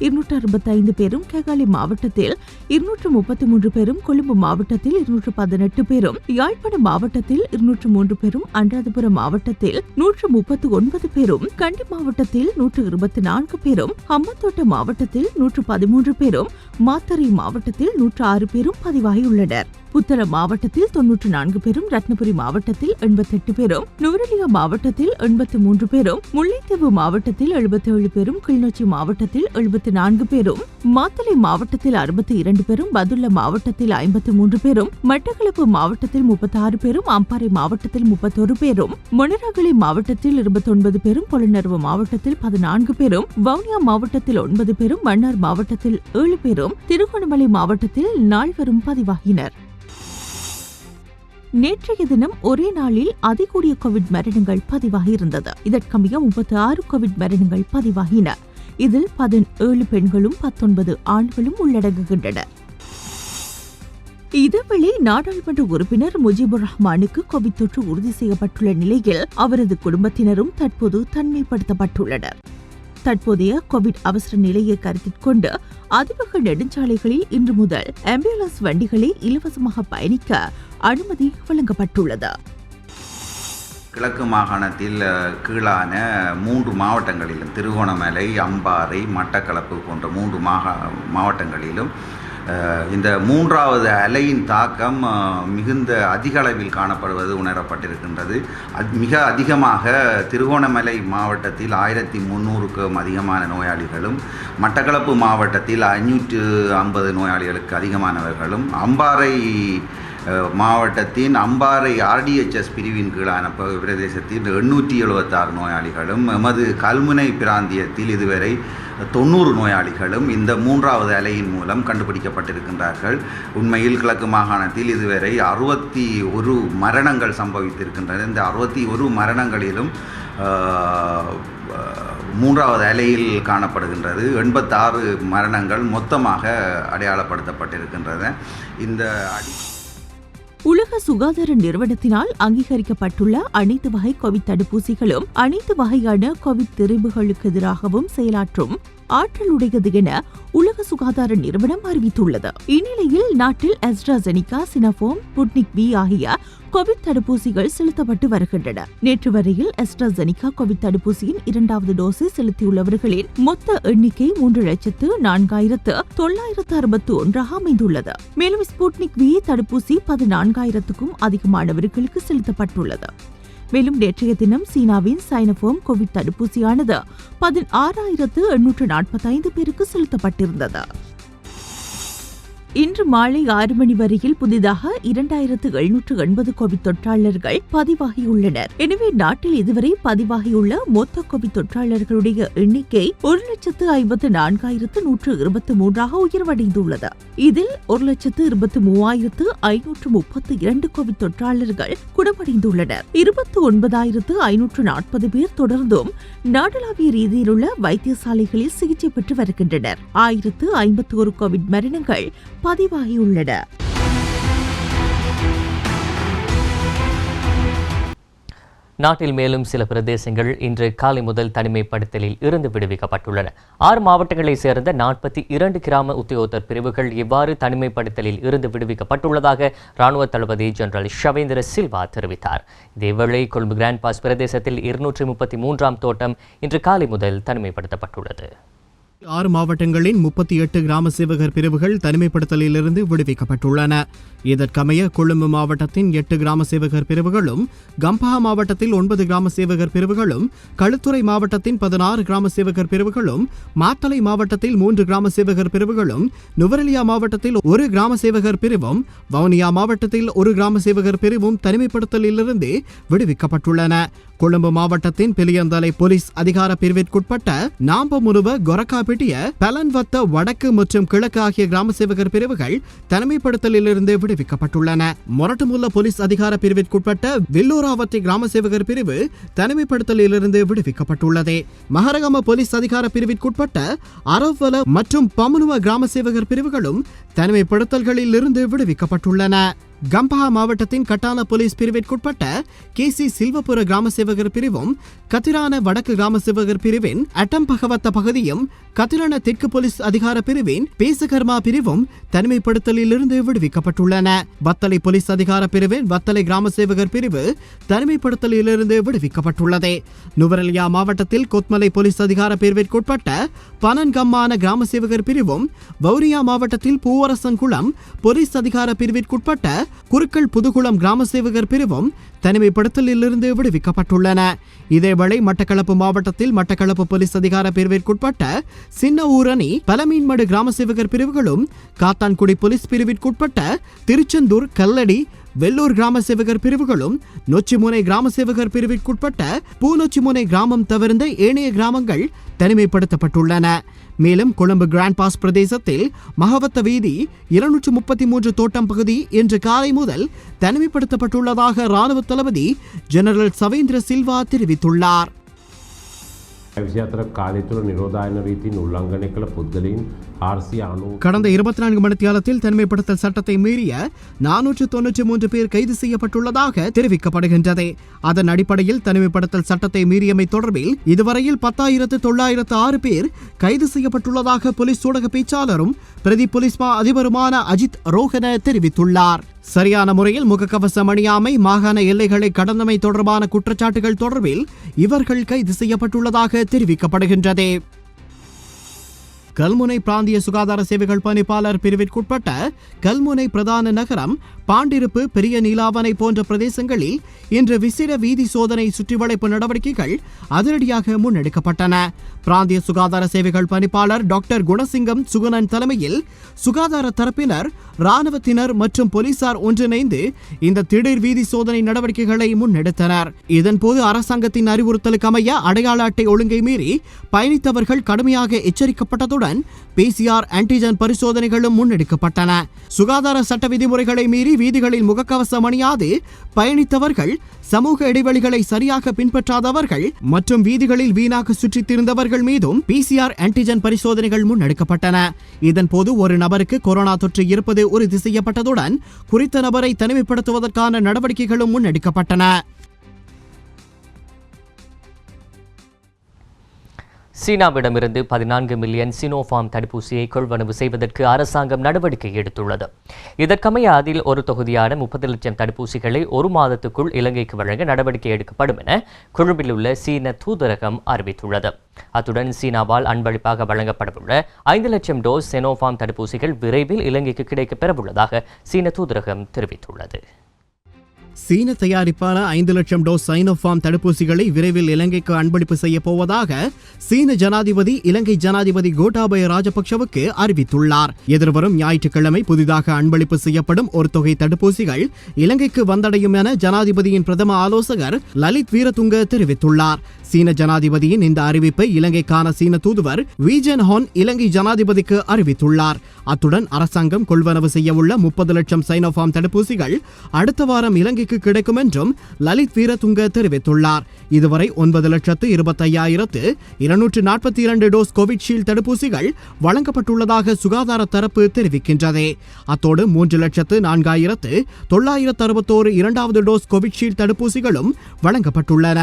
265 பேரும், கேகாலி மாவட்டத்தில் 233 பேரும், கொழும்பு மாவட்டத்தில் 218 பேரும், யாழ்ப்பாண மாவட்டத்தில் 203 பேரும், அனுராதபுரம் மாவட்டத்தில் 139 பேரும், கண்டி மாவட்டத்தில் 124 பேரும், ஹம்பந்தோட்ட மாவட்டத்தில் 113 பேரும், மாத்தறை மாவட்டத்தில் 106 பேரும் பதிவாகியுள்ளனர். புத்தள மாவட்டத்தில் 94 பேரும், ரத்னபுரி மாவட்டத்தில் 88 பேரும், நுவரெலியா மாவட்டத்தில் 83 பேரும், முல்லைத்தீவு மாவட்டத்தில் 77 பேரும், கிளிநொச்சி மாவட்டத்தில் 74 பேரும், மாத்தளை மாவட்டத்தில் 62 பேரும், பதுல்ல மாவட்டத்தில் 53 பேரும், மட்டக்களப்பு மாவட்டத்தில் 36 பேரும், அம்பாறை மாவட்டத்தில் 31 பேரும், மொனராகலை மாவட்டத்தில் 29 பேரும், பொலனறுவு மாவட்டத்தில் 14 பேரும், வவுனியா மாவட்டத்தில் 9 பேரும், மன்னார் மாவட்டத்தில் 7 பேரும், திருகோணமலை மாவட்டத்தில் 4 பேரும் பதிவாகினர். நேற்றைய தினம் ஒரே நாளில் அதிகூடிய கோவிட் மரணங்கள் பதிவாகியிருந்தது. இதற்கமைய 36 கோவிட் மரணங்கள் பதிவாகின. இதில் 17 பெண்களும் 19 ஆண்களும் உள்ளடங்குகின்றனர். இதேவேளை நாடாளுமன்ற உறுப்பினர் முஜிபுர் ரஹ்மானுக்கு கோவிட் தொற்று உறுதி செய்யப்பட்டுள்ள நிலையில் அவரது குடும்பத்தினரும் தற்போது தனிமைப்படுத்தப்பட்டுள்ளனர். தற்போதைய கோவிட் அவசர நிலையை கருத்தில் கொண்டு அதிவேக நெடுஞ்சாலைகளில் இன்று முதல் ஆம்புலன்ஸ் வண்டிகளை இலவசமாக பயணிக்க அனுமதி வழங்கப்பட்டுள்ளது. கிழக்கு மாகாணத்தில் கீழான 3 மாவட்டங்களிலும் திருகோணமலை, அம்பாறை, மட்டக்களப்பு போன்ற 3 மாவட்டங்களிலும் இந்த 3வது அலையின் தாக்கம் மிகுந்த அதிக அளவில் காணப்படுவது உணரப்பட்டிருக்கின்றது. மிக அதிகமாக திருகோணமலை மாவட்டத்தில் 1300க்கும் அதிகமான நோயாளிகளும், மட்டக்களப்பு மாவட்டத்தில் 550 நோயாளிகளுக்கு அதிகமானவர்களும், அம்பாறை மாவட்டத்தின் அம்பாறை RDHS பிரிவின் கீழான பிரதேசத்தில் 876 நோயாளிகளும், எமது கல்முனை பிராந்தியத்தில் இதுவரை 90 நோயாளிகளும் இந்த 3வது அலையின் மூலம் கண்டுபிடிக்கப்பட்டிருக்கின்றார்கள். உண்மையில் கிழக்கு மாகாணத்தில் இதுவரை 61 மரணங்கள் சம்பவித்திருக்கின்றன. இந்த 61 மரணங்களிலும் 3வது அலையில் காணப்படுகின்றது. 86 மரணங்கள் மொத்தமாக அடையாளப்படுத்தப்பட்டிருக்கின்றன. இந்த உலக சுகாதார நிறுவனத்தினால் அங்கீகரிக்கப்பட்டுள்ள அனைத்து வகை கோவிட் தடுப்பூசிகளும் அனைத்து வகையான கோவிட் திரிபுகளுக்கு எதிராகவும் செயலாற்றும் ஆற்றலுடையது என உலக சுகாதார நிறுவனம் அறிவித்துள்ளது. இந்நிலையில் நாட்டில் AstraZeneca, Sinopharm, Sputnik V ஆகிய கோவிட் தடுப்பூசிகள் செலுத்தப்பட்டு வருகின்றன. நேற்று வரையில் AstraZeneca கோவிட் தடுப்பூசியின் 2வது டோஸை செலுத்தியுள்ளவர்களின் மொத்த எண்ணிக்கை 3,04,961 அமைந்துள்ளது. மேலும் ஸ்புட்னிக் V தடுப்பூசி 14,000க்கும் அதிகமானவர்களுக்கு செலுத்தப்பட்டுள்ளது. மேலும் நேற்றைய தினம் சீனாவின் சைனோஃபார்ம் கோவிட் தடுப்பூசியானது 16,845 பேருக்கு செலுத்தப்பட்டிருந்தது. இன்று மாலை 6 மணி வரையில் புதிதாக 2780 கோவிட் தொற்றாளர்கள் பதிவாகியுள்ளனர். எனவே நாட்டில் இதுவரை பதிவாகியுள்ள மொத்த கோவிட் தொற்றாளர்களுடைய எண்ணிக்கை 1,54,123 உயர்வடைந்துள்ளது. இதில் 1,23,532 கோவிட் தொற்றாளர்கள் குணமடைந்துள்ளனர். 29,540 பேர் தொடர்ந்தும் நாடளாவிய ரீதியிலுள்ள வைத்தியசாலைகளில் சிகிச்சை பெற்று வருகின்றனர். 1051 கோவிட் மரணங்கள் பதிவாகியுள்ளன. நாட்டில் மேலும் சில பிரதேசங்கள் இன்று காலை முதல் தனிமைப்படுத்தலில் இருந்து விடுவிக்கப்பட்டுள்ளன. 6 மாவட்டங்களைச் சேர்ந்த 42 கிராம உத்தியோகத்தர் பிரிவுகள் இவ்வாறு தனிமைப்படுத்தலில் இருந்து விடுவிக்கப்பட்டுள்ளதாக ராணுவ தளபதி ஜெனரல் ஷவேந்திர சில்வா தெரிவித்தார். இதேவேளை கொழும்பு கிராண்ட் பாஸ் பிரதேசத்தில் 233ஆம் தோட்டம் இன்று காலை முதல் தனிமைப்படுத்தப்பட்டுள்ளது. 6 மாவட்டங்களின் 38 கிராம சேவகர் பிரிவுகள் தனிமைப்படுத்தலிலிருந்து விடுவிக்கப்பட்டுள்ளன. இதற்கமைய கொழும்பு மாவட்டத்தின் 8 கிராம சேவகர் பிரிவுகளும், கம்பஹா மாவட்டத்தில் 9 கிராம சேவகர் பிரிவுகளும், களுத்துறை மாவட்டத்தின் 16 கிராம சேவகர் பிரிவுகளும், மாத்தளை மாவட்டத்தில் 3 கிராம சேவகர் பிரிவுகளும், நுவரெலியா மாவட்டத்தில் 1 கிராம சேவகர் பிரிவும், வவுனியா மாவட்டத்தில் 1 கிராம சேவகர் பிரிவும் தனிமைப்படுத்தலிலிருந்து விடுவிக்கப்பட்டுள்ளன. கொழும்பு மாவட்டத்தின் பிலியந்தலை போலீஸ் அதிகார பிரிவிற்குட்பட்ட நாம்பமுருவ, கொரக்காபிட்டிய, பலன்வத்த வடக்கு மற்றும் கிழக்கு ஆகிய கிராம சேவகர் பிரிவுகள் தனிமைப்படுத்தலிலிருந்து விடுவிக்கப்பட்டுள்ளன. மொரட்டுமுல்ல போலீஸ் அதிகார பிரிவிற்குட்பட்ட வில்லூராவத்தை கிராம சேவகர் பிரிவு தனிமைப்படுத்தலிலிருந்து விடுவிக்கப்பட்டுள்ளது. மகரகம போலீஸ் அதிகார பிரிவிற்குட்பட்ட அரவல மற்றும் பமுனுவ கிராம சேவகர் பிரிவுகளும் தனிமைப்படுத்தல்களில் இருந்து விடுவிக்கப்பட்டுள்ளன. கம்பஹா மாவட்டத்தின் கட்டான போலீஸ் பிரிவிற்குட்பட்ட கேசி சில்வபுர கிராம சேவகர் பிரிவும், கத்திரான வடக்கு கிராம சேவகர் பிரிவின் அட்டம்பகவத்த பகுதியும், கத்திரான தெற்கு போலீஸ் அதிகார பிரிவின் பேசகர்மா பிரிவும் தனிமைப்படுத்தலிலிருந்து விடுவிக்கப்பட்டுள்ளன. வத்தலை போலீஸ் அதிகார பிரிவின் வத்தலை கிராம சேவகர் பிரிவு தனிமைப்படுத்தலிலிருந்து விடுவிக்கப்பட்டுள்ளது. நுவரெலியா மாவட்டத்தில் கொத்மலை போலீஸ் அதிகார பிரிவிற்குட்பட்ட பனன்கம்மான கிராம சேவகர் பிரிவும், வவுனியா மாவட்டத்தில் பூவரசன்குளம் போலீஸ் அதிகார பிரிவிற்குட்பட்ட குருக்கள் புதுகுளம் கிராம சேவகர் பிரிவும் தனிமைப்படுத்தலிலிருந்து விடுவிக்கப்பட்டுள்ளன. இதேவேளை மட்டக்களப்பு மாவட்டத்தில் மட்டக்களப்பு போலீஸ் அதிகார பிரிவிற்குட்பட்ட சின்ன ஊரணி, பலமீன்மடு கிராம சேவகர் பிரிவுகளும், காத்தான்குடி போலீஸ் பிரிவிற்குட்பட்ட திருச்செந்தூர், கல்லடி, வெள்ளூர் கிராம சேவகர் பிரிவுகளும், நொச்சிமுனை கிராம சேவகர் பிரிவிற்குட்பட்ட பூநொச்சிமுனை கிராமம் தவிர்ந்த ஏனைய கிராமங்கள் தனிமைப்படுத்தப்பட்டுள்ளன. மேலும் கொழும்பு கிராண்ட் பாஸ் பிரதேசத்தில் மகவத்த வீதி 233 தோட்டம் பகுதி இன்று காலை முதல் தனிமைப்படுத்தப்பட்டுள்ளதாக ராணுவ தளபதி ஜெனரல் சவேந்திர சில்வா தெரிவித்துள்ளார். கடந்த 24 மணித்தியாலத்தில் தனிமைப்படுத்தல் சட்டத்தை மீறிய 493 பேர் கைது செய்யப்பட்டுள்ளதாக தெரிவிக்கப்படுகின்றது. அதன் அடிப்படையில் தனிமைப்படுத்தல் சட்டத்தை மீறியமை தொடர்பில் இதுவரையில் 10,906 பேர் கைது செய்யப்பட்டுள்ளதாக போலீஸ் ஊடக பேச்சாளரும் பிரதி போலீஸ் மா அதிபருமான அஜித் ரோஹன தெரிவித்துள்ளார். சரியான முறையில் முகக்கவசம் அணியாமை, மாகாண எல்லைகளை கடந்தமை தொடர்பான குற்றச்சாட்டுகள் தொடர்பில் இவர்கள் கைது செய்யப்பட்டுள்ளதாக தெரிவிக்கப்படுகின்றது. கல்முனை பிராந்திய சுகாதார சேவைகள் பணிப்பாளர் பிரிவிற்குட்பட்ட கல்முனை பிரதான நகரம், பாண்டிருப்பு, பெரிய நீலாவணை போன்ற பிரதேசங்களில் இன்று விசேட வீதி சோதனை சுற்றிவளைப்பு நடவடிக்கைகள் அதிரடியாக முன்னெடுக்கப்பட்டன. பிராந்திய சுகாதார சேவைகள் பணிப்பாளர் டாக்டர் குணசிங்கம் சுகுணன் தலைமையில் சுகாதார தரப்பினர், இராணுவத்தினர் மற்றும் போலீசார் ஒன்றிணைந்து இந்த திடீர் வீதி சோதனை நடவடிக்கைகளை முன்னெடுத்தனர். இதன்போது அரசாங்கத்தின் அறிவுறுத்தலுக்கு அமைய அடையாள அட்டை ஒழுங்கை மீறி பயணித்தவர்கள் கடுமையாக எச்சரிக்கப்பட்டதுடன் PCR ஆன்டிஜன் பரிசோதனைகளும் முன்னெடுக்கப்பட்டன. சுகாதார சட்ட விதிமுறைகளை மீறி வீதிகளில் முகக்கவசம் அணியாது பயணித்தவர்கள், சமூக இடைவெளிகளை சரியாக பின்பற்றாதவர்கள் மற்றும் வீதிகளில் வீணாக சுற்றித் திரிந்தவர்கள் மீதும் PCR ஆன்டிஜன் பரிசோதனைகள் முன்னெடுக்கப்பட்டன. இதன்போது ஒரு நபருக்கு கொரோனா தொற்று இருப்பது உறுதி செய்யப்பட்டதுடன் குறித்த நபரை தனிமைப்படுத்துவதற்கான நடவடிக்கைகளும் முன்னெடுக்கப்பட்டன. சீனாவிடமிருந்து 14 மில்லியன் சினோஃபார்ம் தடுப்பூசியை கொள்வனவு செய்வதற்கு அரசாங்கம் நடவடிக்கை எடுத்துள்ளது. இதற்கமைய அதில் ஒரு தொகுதியான 30 லட்சம் தடுப்பூசிகளை 1 மாதத்துக்குள் இலங்கைக்கு வழங்க நடவடிக்கை எடுக்கப்படும் என கொழும்பில் உள்ள சீன தூதரகம் அறிவித்துள்ளது. அத்துடன் சீனாவால் அன்பளிப்பாக வழங்கப்படவுள்ள 5 லட்சம் டோஸ் சினோஃபார்ம் தடுப்பூசிகள் விரைவில் இலங்கைக்கு கிடைக்கப் பெறவுள்ளதாக சீன தூதரகம் தெரிவித்துள்ளது. சீன தயாரிப்பான 5 லட்சம் டோஸ் சைனோஃபார்ம் தடுப்பூசிகளை விரைவில் இலங்கைக்கு அன்பளிப்பு செய்ய போவதாக சீன ஜனாதிபதி இலங்கை ஜனாதிபதி கோட்டாபய ராஜபக்ஷவுக்கு அறிவித்துள்ளார். எதிர்வரும் ஞாயிற்றுக்கிழமை புதிதாக அன்பளிப்பு செய்யப்படும் ஒரு தொகை தடுப்பூசிகள் இலங்கைக்கு வந்தடையும் என ஜனாதிபதியின் பிரதம ஆலோசகர் லலித் வீரதுங்க தெரிவித்துள்ளார். சீன ஜனாதிபதியின் இந்த அறிவிப்பை இலங்கைக்கான சீன தூதுவர் வீஜன் ஹான் இலங்கை ஜனாதிபதிக்கு அறிவித்துள்ளார். அத்துடன் அரசாங்கம் கொள்வனவு செய்ய உள்ள 30 லட்சம் சைனோஃபார்ம் தடுப்பூசிகள் அடுத்த வாரம் இலங்கைக்கு கிடைக்கும் என்றும் லலித் வீரதுங்க தெரிவித்துள்ளார். இதுவரை 9,25,242 டோஸ் கோவிட்ஷீல்டு தடுப்பூசிகள் வழங்கப்பட்டுள்ளதாக சுகாதார தரப்பு தெரிவிக்கின்றது. அத்தோடு 3,04,961 இரண்டாவது டோஸ் கோவிட்ஷீல்டு தடுப்பூசிகளும் வழங்கப்பட்டுள்ளன.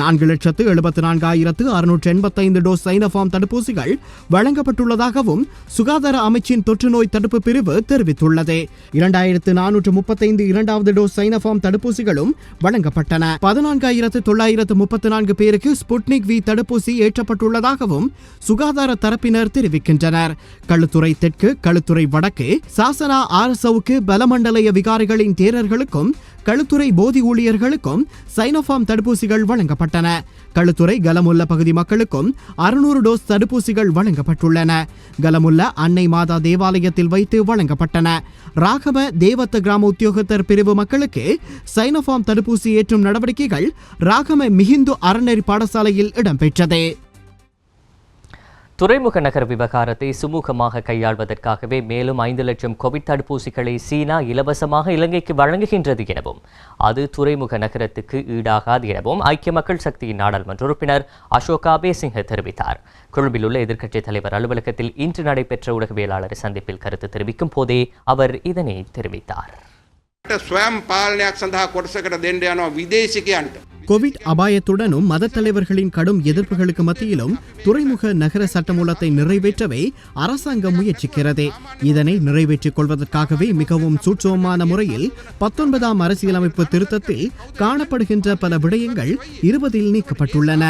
4,74,685 டோஸ் சைனோஃபார்ம் தடுப்பூசிகள் வழங்கப்பட்டுள்ளதாகவும் சுகாதார அமைச்சின் தொற்று நோய் தடுப்பு பிரிவு தெரிவித்துள்ளது. 2,435 இரண்டாவது டோஸ் சைனோஃபார்ம் தடுப்பூசிகளும் வழங்கப்பட்டன. 14,934 பேருக்கு ஸ்புட்னிக் வி தடுப்பூசி ஏற்றப்பட்டுள்ளதாகவும் சுகாதார தரப்பினர் தெரிவிக்கின்றனர். களுத்துறை தெற்கு, களுத்துறை வடக்கு, சாசனா ஆர்எஸ்ஓவுக்கு பலமண்டலய விகாரிகளின் தேரர்களுக்கும் களுத்துறை போதி ஊழியர்களுக்கும் சைனோஃபார்ம் தடுப்பூசிகள் வழங்கப்பட்டன. களுத்துறை கலமுல்ல பகுதி மக்களுக்கும் 600 டோஸ் தடுப்பூசிகள் வழங்கப்பட்டுள்ளன. கலமுல்ல அன்னை மாதா தேவாலயத்தில் வைத்து வழங்கப்பட்டன. ராகவ தேவத்த கிராம உத்தியோகத்தர் பிரிவு மக்களுக்கு சைனோஃபார்ம் தடுப்பூசி ஏற்றும் நடவடிக்கைகள் ராகம மிகிந்து அறநெறி பாடசாலையில் இடம்பெற்றது. துறைமுக நகர விவகாரத்தை சுமூகமாக கையாள்வதற்காகவே மேலும் 5 லட்சம் கோவிட் தடுப்பூசிகளை சீனா இலவசமாக இலங்கைக்கு வழங்குகின்றது எனவும் அது துறைமுக நகரத்துக்கு ஈடாகாது எனவும் ஐக்கிய மக்கள் சக்தியின் நாடாளுமன்ற உறுப்பினர் அசோகா பேசிங்க தெரிவித்தார். கொழும்பில் உள்ள எதிர்க்கட்சித் தலைவர் அலுவலகத்தில் இன்று நடைபெற்ற ஊடகவியலாளர் சந்திப்பில் கருத்து தெரிவிக்கும் போதே அவர் இதனை தெரிவித்தார். கோவிட் அபாயத்துடனும் மத தலைவர்களின் கடும் எதிர்ப்புகளுக்கு மத்தியிலும் துறைமுக நகர சட்டமூலத்தை நிறைவேற்றவே அரசாங்கம் முயற்சிக்கிறது. இதனை நிறைவேற்றிக் கொள்வதற்காகவே மிகவும் சூட்சமமான முறையில் 19ஆம் அரசியலமைப்பு திருத்தத்தில் காணப்படுகின்ற பல விடயங்கள் 20இல் நீக்கப்பட்டுள்ளன.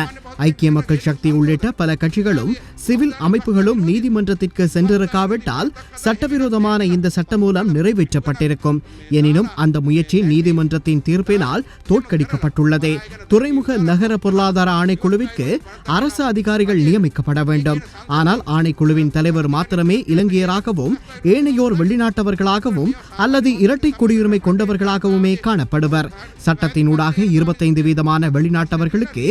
ஐக்கிய மக்கள் சக்தி உள்ளிட்ட பல கட்சிகளும் சிவில் அமைப்புகளும் நீதிமன்றத்திற்கு சென்றிருக்காவிட்டால் சட்டவிரோதமான இந்த சட்டமூலம் நிறைவேற்றப்பட்டிருக்கும். எனினும் அந்த முயற்சி நீதிமன்றத்தின் தீர்ப்பினால் தோற்கடிக்கப்பட்டுள்ளது. துறைமுக நகர பொருளாதார ஆணைக்குழுவிற்கு அரசு அதிகாரிகள் நியமிக்கப்பட வேண்டும். ஆனால் ஆணைக்குழுவின் தலைவர் மாத்திரமே இலங்கையராகவும் ஏனையோர் வெளிநாட்டவர்களாகவும் அல்லது இரட்டை குடியுரிமை கொண்டவர்களாகவுமே காணப்படுவர். சட்டத்தினூடாக 25% வெளிநாட்டவர்களுக்கு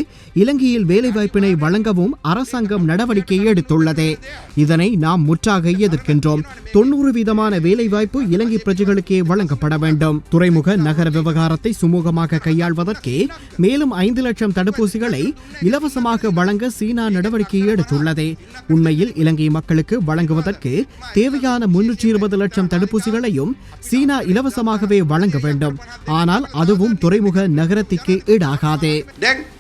இலங்கையில் வேலைவாய்ப்பினை வழங்கவும் அரசாங்கம் நடவடிக்கை எடுத்துள்ளது. இதனை நாம் முற்றாக எதிர்க்கின்றோம். 90% வேலைவாய்ப்பு இலங்கை பிரஜைகளுக்கே வழங்கப்பட வேண்டும். துறைமுக நகர விவகாரத்தை சுமூகமாக கையாள்வதற்கு மேலும் 5 லட்சம் தடுப்பூசிகளை இலவசமாக வழங்க சீனா நடவடிக்கை எடுத்துள்ளது. உண்மையில் இலங்கை மக்களுக்கு வழங்குவதற்கு தேவையான 320 லட்சம் தடுப்பூசிகளையும் சீனா இலவசமாகவே வழங்க வேண்டும். ஆனால் அதுவும் துறைமுக நகரத்திற்கு ஈடாகாது.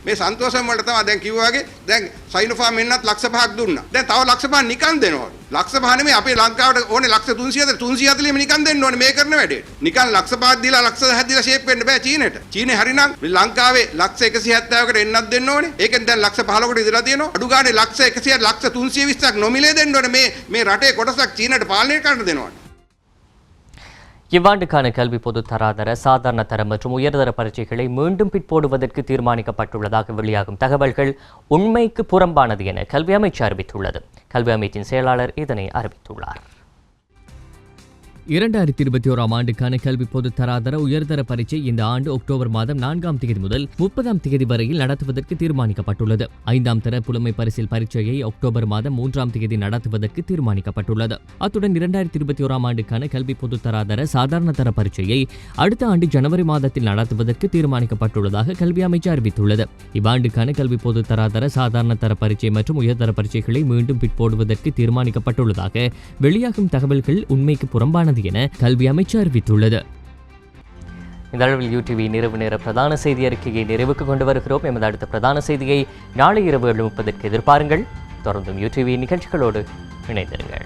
මේ සන්තෝෂම් වලට තමයි දැන් කිව්වා වගේ දැන් සයිනෝෆාර්ම් එන්නත් ලක්ෂ 5ක් දුන්නා. දැන් තව ලක්ෂ 5ක් නිකන් දෙනවා. ලක්ෂ 5 නෙමෙයි අපේ ලංකාවට ඕනේ ලක්ෂ 340 නිකන් දෙන්න ඕනේ මේ කරන වැඩේ. නිකන් ලක්ෂ 5ක් දීලා ලක්ෂ 10ක් දීලා ෂේප් වෙන්න බෑ චීනෙට. චීනේ හරිනම් ලංකාවේ ලක්ෂ 170කට එන්නත් දෙන්න ඕනේ. ඒකෙන් දැන් ලක්ෂ 15කට ඉදලා තියෙනවා. අඩු ගානේ ලක්ෂ 100 ලක්ෂ 320ක් නොමිලේ දෙන්න ඕනේ මේ රටේ කොටසක් චීනට පාලනය කරන්න දෙනවා. இவ்வாண்டுக்கான கல்வி பொது தராதர சாதாரண தரம் மற்றும் உயர்தர பரீட்சைகளை மீண்டும் பிற்போடுவதற்கு தீர்மானிக்கப்பட்டுள்ளதாக வெளியாகும் தகவல்கள் உண்மைக்கு புறம்பானது என கல்வி அமைச்சு அறிவித்துள்ளது. கல்வி அமைச்சின் செயலாளர் இதனை அறிவித்துள்ளார். 2021ஆம் ஆண்டுக்கான கல்வி பொது தராதர உயர்தர பரீட்சை இந்த ஆண்டு அக்டோபர் மாதம் 4ஆம் தேதி முதல் 30ஆம் தேதி வரையில் நடத்துவதற்கு தீர்மானிக்கப்பட்டுள்ளது. 5ஆம் தர புலமை பரிசில் பரீட்சையை அக்டோபர் மாதம் 3ஆம் தேதி நடத்துவதற்கு தீர்மானிக்கப்பட்டுள்ளது. அத்துடன் 2021ஆம் ஆண்டுக்கான கல்வி பொது தராதர சாதாரண தர பரீட்சையை அடுத்த ஆண்டு ஜனவரி மாதத்தில் நடத்துவதற்கு தீர்மானிக்கப்பட்டுள்ளதாக கல்வி அமைச்சு அறிவித்துள்ளது. இவ்வாண்டுக்கான கல்வி பொது தராதர சாதாரண தர பரீட்சை மற்றும் உயர்தர பரீட்சைகளை மீண்டும் பிற்போடுவதற்கு தீர்மானிக்கப்பட்டுள்ளதாக வெளியாகும் தகவல்கள் உண்மைக்கு புறம்பானது என கல்வி அமைச்சு அறிவித்துள்ளது. இந்த அளவில் யூடிவி நிறைவு நேர பிரதான செய்தி அறிக்கையை நிறைவுக்கு கொண்டு வருகிறோம். எமது அடுத்த பிரதான செய்தியை நாளை இரவு 7:30 எதிர்பாருங்கள். தொடர்ந்தும் யூடிவி நிகழ்ச்சிகளோடு இணைந்திருங்கள்.